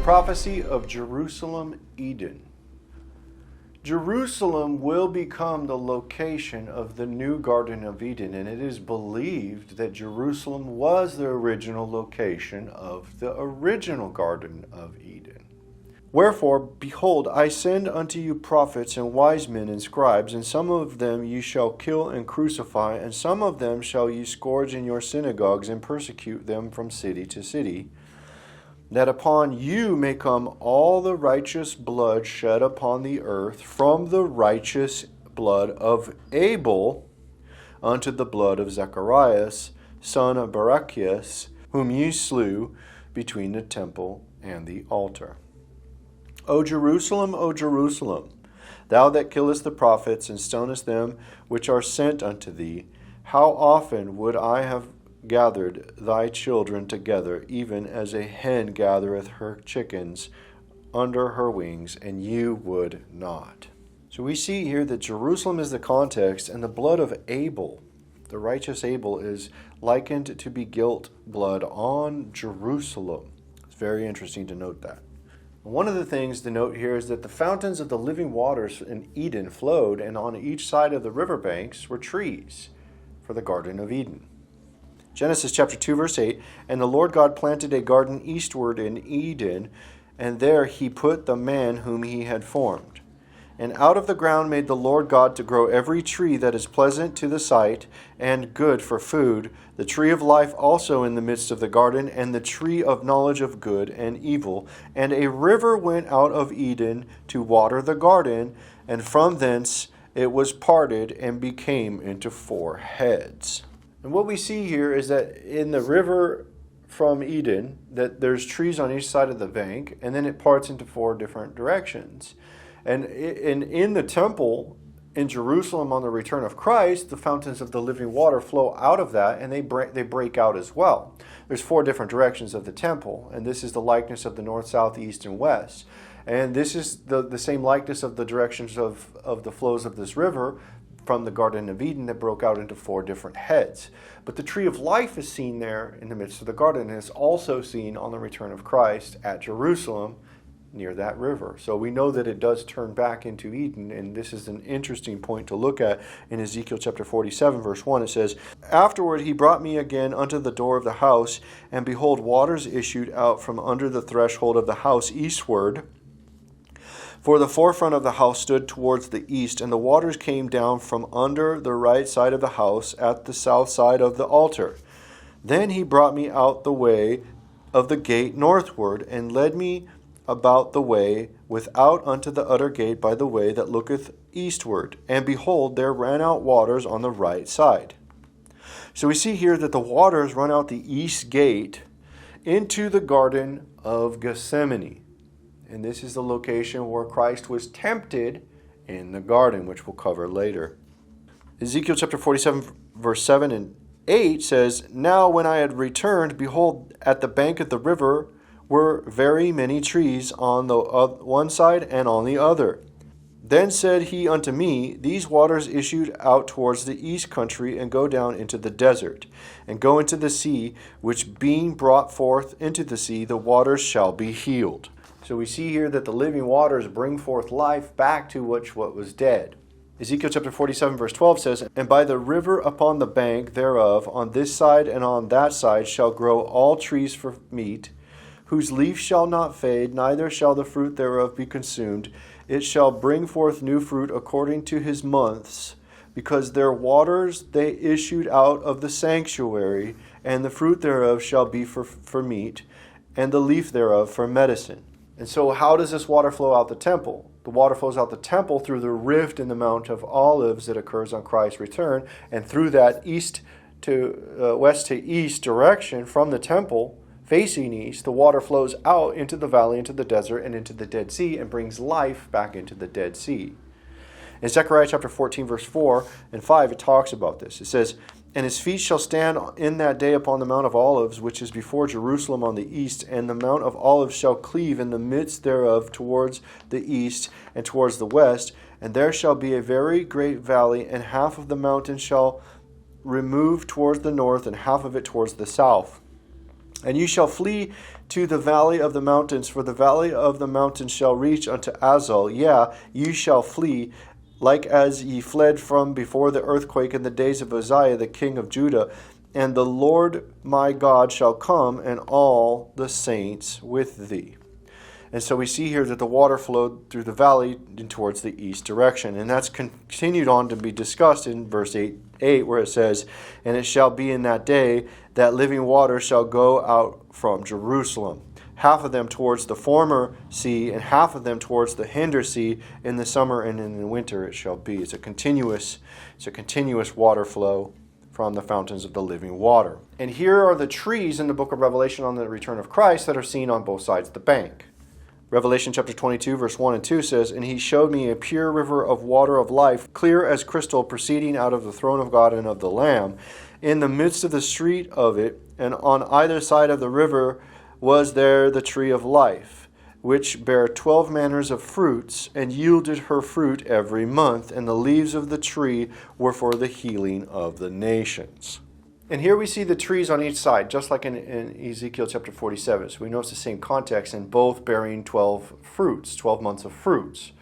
prophecy of Jerusalem, Eden. Jerusalem will become the location of the new Garden of Eden, and it is believed that Jerusalem was the original location of the original Garden of Eden. Wherefore, behold, I send unto you prophets and wise men and scribes, and some of them ye shall kill and crucify, and some of them shall ye scourge in your synagogues and persecute them from city to city, that upon you may come all the righteous blood shed upon the earth, from the righteous blood of Abel unto the blood of Zacharias, son of Barachias, whom ye slew between the temple and the altar. O Jerusalem, thou that killest the prophets and stonest them which are sent unto thee, how often would I have gathered thy children together, even as a hen gathereth her chickens under her wings, and you would not. So we see here that Jerusalem is the context, and the blood of Abel, the righteous Abel, is likened to be guilt blood on Jerusalem. It's very interesting to note that. One of the things to note here is that the fountains of the living waters in Eden flowed, and on each side of the riverbanks were trees for the Garden of Eden. Genesis chapter 2, verse 8, And the Lord God planted a garden eastward in Eden, and there he put the man whom he had formed. And out of the ground made the Lord God to grow every tree that is pleasant to the sight, and good for food, the tree of life also in the midst of the garden, and the tree of knowledge of good and evil. And a river went out of Eden to water the garden, and from thence it was parted and became into 4 heads. And what we see here is that in the river from Eden, that there's trees on each side of the bank, and then it parts into 4 different directions. And in the temple in Jerusalem on the return of Christ, the fountains of the living water flow out of that, and they break out as well. There's 4 different directions of the temple, and this is the likeness of the north, south, east, and west. And this is the same likeness of the directions of the flows of this river from the Garden of Eden that broke out into 4 different heads. But the tree of life is seen there in the midst of the garden, and it's also seen on the return of Christ at Jerusalem near that river. So we know that it does turn back into Eden, and this is an interesting point to look at. In Ezekiel chapter 47, verse 1, it says, Afterward he brought me again unto the door of the house, and behold, waters issued out from under the threshold of the house eastward. For the forefront of the house stood towards the east, and the waters came down from under the right side of the house at the south side of the altar. Then he brought me out the way of the gate northward, and led me about the way without unto the utter gate by the way that looketh eastward. And behold, there ran out waters on the right side. So we see here that the waters run out the east gate into the Garden of Gethsemane. And this is the location where Christ was tempted in the garden, which we'll cover later. Ezekiel chapter 47, verse 7 and 8 says, Now when I had returned, behold, at the bank of the river were very many trees on the one side and on the other. Then said he unto me, These waters issued out towards the east country, and go down into the desert, and go into the sea, which being brought forth into the sea, the waters shall be healed. So we see here that the living waters bring forth life back to what was dead. Ezekiel chapter 47 verse 12 says, And by the river upon the bank thereof, on this side and on that side, shall grow all trees for meat, whose leaf shall not fade, neither shall the fruit thereof be consumed. It shall bring forth new fruit according to his months, because their waters they issued out of the sanctuary, and the fruit thereof shall be for meat, and the leaf thereof for medicine. And so how does this water flow out the temple? The water flows out the temple through the rift in the Mount of Olives that occurs on Christ's return, and through that west to east direction from the temple, facing east, the water flows out into the valley, into the desert, and into the Dead Sea, and brings life back into the Dead Sea. In Zechariah chapter 14, verse 4 and 5, it talks about this. It says, And his feet shall stand in that day upon the Mount of Olives, which is before Jerusalem on the east, and the Mount of Olives shall cleave in the midst thereof towards the east and towards the west, and there shall be a very great valley, and half of the mountain shall remove towards the north, and half of it towards the south. And you shall flee to the valley of the mountains, for the valley of the mountains shall reach unto Azal. Yeah, ye shall flee, like as ye fled from before the earthquake in the days of Uzziah the king of Judah. And the Lord my God shall come, and all the saints with thee. And so we see here that the water flowed through the valley and towards the east direction. And that's continued on to be discussed in verse 8, where it says, And it shall be in that day that living water shall go out from Jerusalem, half of them towards the former sea, and half of them towards the hinder sea. In the summer and in the winter it shall be. It's a continuous water flow from the fountains of the living water. And here are the trees in the book of Revelation on the return of Christ that are seen on both sides of the bank. Revelation chapter 22, verse 1 and 2 says, And he showed me a pure river of water of life, clear as crystal, proceeding out of the throne of God and of the Lamb. In the midst of the street of it, and on either side of the river, was there the tree of life, which bare 12 manners of fruits, and yielded her fruit every month, and the leaves of the tree were for the healing of the nations. And here we see the trees on each side, just like in Ezekiel chapter 47. So we know it's the same context, and both bearing 12 fruits, 12 months of fruits.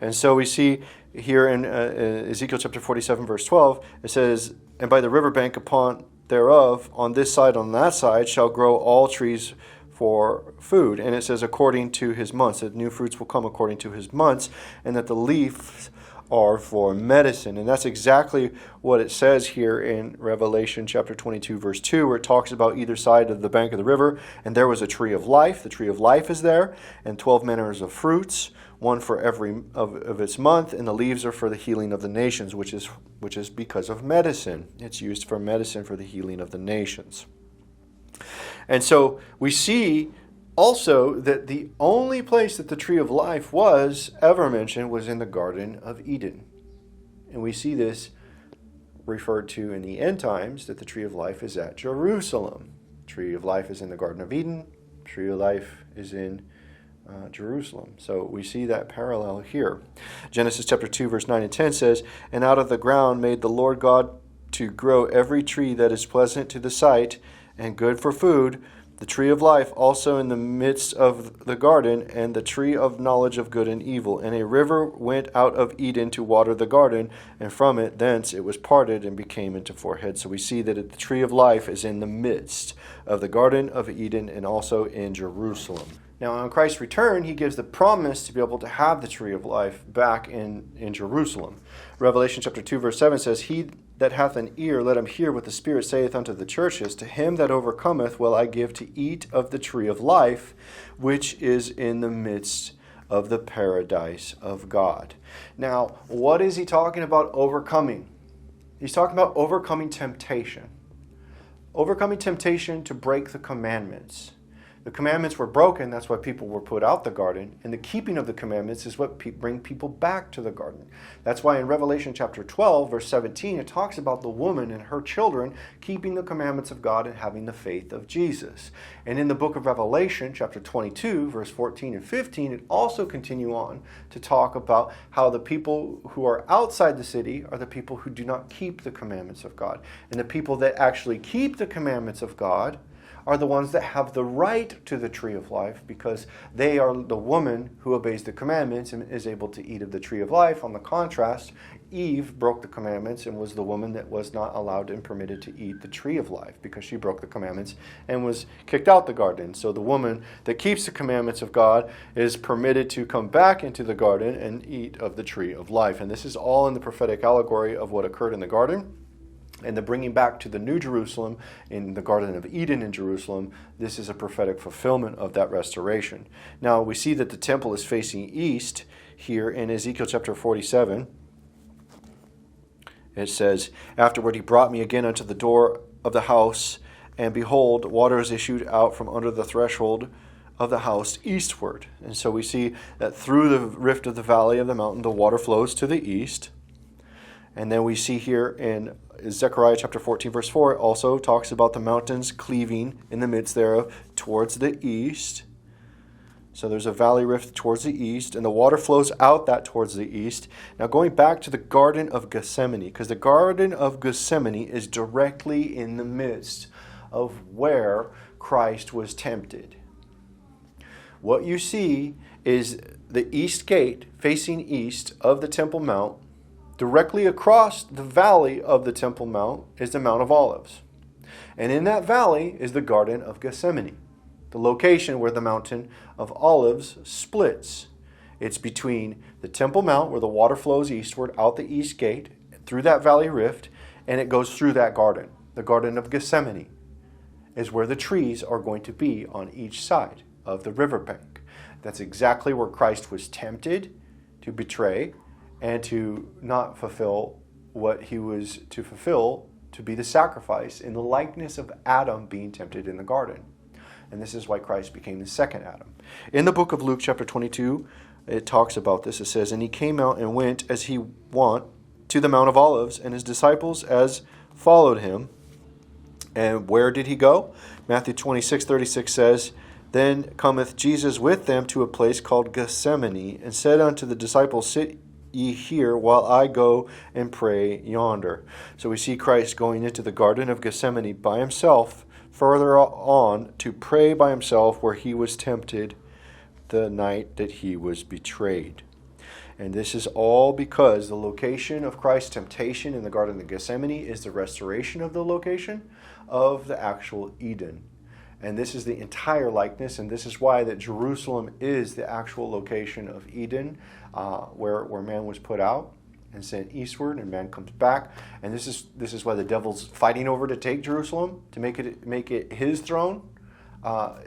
And so we see here in Ezekiel chapter 47, verse 12, it says, And by the riverbank upon thereof, on this side, on that side, shall grow all trees for food. And it says, according to his months, that new fruits will come according to his months, and that the leaves are for medicine. And that's exactly what it says here in Revelation chapter 22, verse 2, where it talks about either side of the bank of the river, and there was a tree of life. The tree of life is there, and 12 manners of fruits, one for every of its month, and the leaves are for the healing of the nations, which is because of medicine. It's used for medicine for the healing of the nations. And so we see also that the only place that the tree of life was ever mentioned was in the Garden of Eden. And we see this referred to in the end times, that the tree of life is at Jerusalem. The tree of life is in the Garden of Eden. The tree of life is in Jerusalem. So we see that parallel here. Genesis chapter 2, verse 9 and 10 says, And out of the ground made the Lord God to grow every tree that is pleasant to the sight and good for food, the tree of life also in the midst of the garden, and the tree of knowledge of good and evil. And a river went out of Eden to water the garden, and from it thence it was parted and became into 4 heads. So we see that the tree of life is in the midst of the Garden of Eden and also in Jerusalem. Now on Christ's return, he gives the promise to be able to have the tree of life back in Jerusalem. Revelation chapter 2, verse 7 says, He that hath an ear, let him hear what the Spirit saith unto the churches. To him that overcometh will I give to eat of the tree of life, which is in the midst of the paradise of God. Now, what is he talking about overcoming? He's talking about overcoming temptation. Overcoming temptation to break the commandments. The commandments were broken, that's why people were put out the garden, and the keeping of the commandments is what bring people back to the garden. That's why in Revelation chapter 12, verse 17, it talks about the woman and her children keeping the commandments of God and having the faith of Jesus. And in the book of Revelation, chapter 22, verse 14 and 15, it also continue on to talk about how the people who are outside the city are the people who do not keep the commandments of God. And the people that actually keep the commandments of God are the ones that have the right to the tree of life, because they are the woman who obeys the commandments and is able to eat of the tree of life. On the contrast, Eve broke the commandments and was the woman that was not allowed and permitted to eat the tree of life because she broke the commandments and was kicked out the garden. So the woman that keeps the commandments of God is permitted to come back into the garden and eat of the tree of life. And this is all in the prophetic allegory of what occurred in the garden. And the bringing back to the New Jerusalem in the Garden of Eden in Jerusalem, this is a prophetic fulfillment of that restoration. Now, we see that the temple is facing east here in Ezekiel chapter 47. It says, Afterward he brought me again unto the door of the house, and behold, waters issued out from under the threshold of the house eastward. And so we see that through the rift of the valley of the mountain, the water flows to the east. And then we see here in Zechariah chapter 14, verse 4, it also talks about the mountains cleaving in the midst thereof towards the east. So there's a valley rift towards the east, and the water flows out that towards the east. Now going back to the Garden of Gethsemane, because the Garden of Gethsemane is directly in the midst of where Christ was tempted. What you see is the east gate facing east of the Temple Mount. Directly across the valley of the Temple Mount is the Mount of Olives. And in that valley is the Garden of Gethsemane, the location where the Mountain of Olives splits. It's between the Temple Mount, where the water flows eastward out the east gate, through that valley rift, and it goes through that garden. The Garden of Gethsemane is where the trees are going to be on each side of the riverbank. That's exactly where Christ was tempted to betray and to not fulfill what he was to fulfill, to be the sacrifice in the likeness of Adam being tempted in the garden. And this is why Christ became the second Adam. In the book of Luke chapter 22, it talks about this. It says, "And he came out and went as he wont to the Mount of Olives, and his disciples as followed him." And where did he go? Matthew 26:36 says, "Then cometh Jesus with them to a place called Gethsemane, and said unto the disciples, Sit ye here, while I go and pray yonder." So we see Christ going into the Garden of Gethsemane by himself, further on to pray by himself, where he was tempted the night that he was betrayed. And this is all because the location of Christ's temptation in the Garden of Gethsemane is the restoration of the location of the actual Eden. And this is the entire likeness, and this is why that Jerusalem is the actual location of Eden, where man was put out and sent eastward, and man comes back. And this is why the devil's fighting over to take Jerusalem, to make it his throne.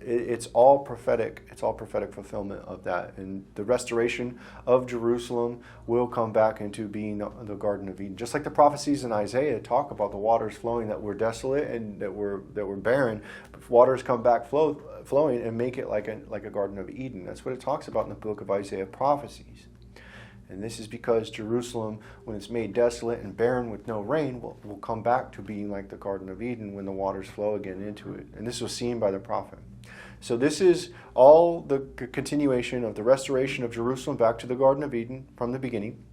It's all prophetic. It's all prophetic fulfillment of that. And the restoration of Jerusalem will come back into being the Garden of Eden. Just like the prophecies in Isaiah talk about the waters flowing that were desolate and that were barren. Waters come back flowing and make it like a Garden of Eden. That's what it talks about in the book of Isaiah prophecies. And this is because Jerusalem, when it's made desolate and barren with no rain, will come back to being like the Garden of Eden when the waters flow again into it. And this was seen by the prophet. So this is all the continuation of the restoration of Jerusalem back to the Garden of Eden from the beginning.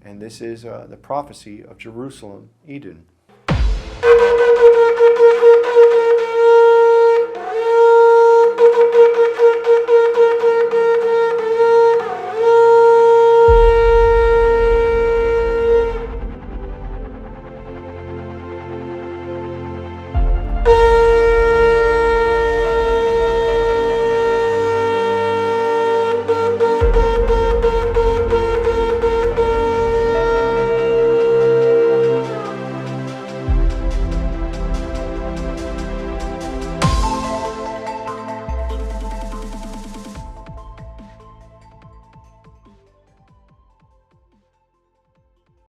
And this is the prophecy of Jerusalem, Eden.